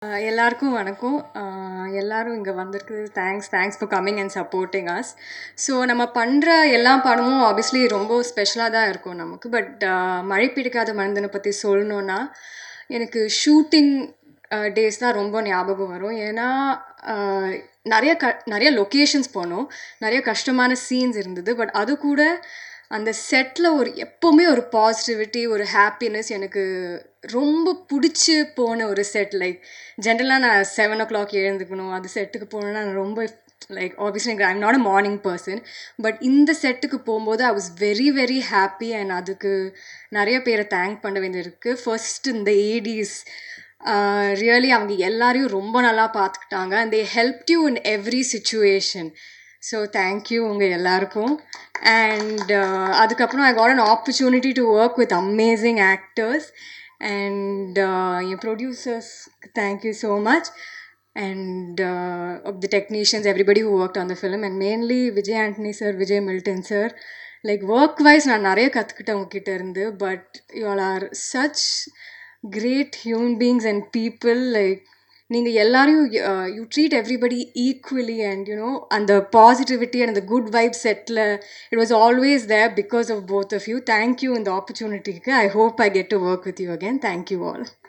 எல்லாருக்கும் வணக்கம். எல்லாரும் இங்கே வந்திருக்கு. Thanks for coming and supporting us. So நம்ம பண்ணுற எல்லா படமும் ஆப்வியஸ்லி ரொம்ப ஸ்பெஷலாக தான் இருக்கும் நமக்கு. பட் மழை பிடிக்காத மனிதனை பற்றி சொல்லணுன்னா எனக்கு ஷூட்டிங் டேஸ் தான் ரொம்ப ஞாபகம் வரும். ஏன்னா நிறைய லொக்கேஷன்ஸ் போனோம், நிறைய கஷ்டமான சீன்ஸ் இருந்தது. பட் அது கூட அந்த செட்டில் எப்போவுமே ஒரு பாசிட்டிவிட்டி, ஒரு ஹாப்பினஸ் எனக்கு ரொம்ப பிடிச்சி போன ஒரு செட். லைக் ஜென்ரலாக நான் 7 o'clock எழுந்துக்கணும், அது செட்டுக்கு போகணுன்னா நான் ரொம்ப like obviously I'm not a morning person. But இந்த செட்டுக்கு போகும்போது I was very very happy. And அதுக்கு நிறைய பேரை தேங்க் பண்ண வேண்டியிருக்கு. ஃபர்ஸ்ட் இந்த ஏடிஸ் ரியலி அவங்க எல்லாரையும் ரொம்ப நல்லா பார்த்துக்கிட்டாங்க. And they helped you in every situation. So thank you உங்கள் எல்லாருக்கும். அண்ட் அதுக்கப்புறம் I got an opportunity to work with amazing actors. And your producers, thank you so much. And of the technicians, everybody who worked on the film, and mainly Vijay Antony sir, Vijay Milton sir. Like work wise நான் நிறைய கற்றுக்கிட்டேன் உங்ககிட்ட இருந்து. But you all are such great human beings and people. Like நீங்கள் எல்லாரையும் you treat everybody equally. And you know அந்த positivity and அந்த good vibe செட்டில் it was always there because of both of you. Thank you இந்த ஆப்பர்ச்சுனிட்டிக்கு. I hope I get to work with you again. Thank you all.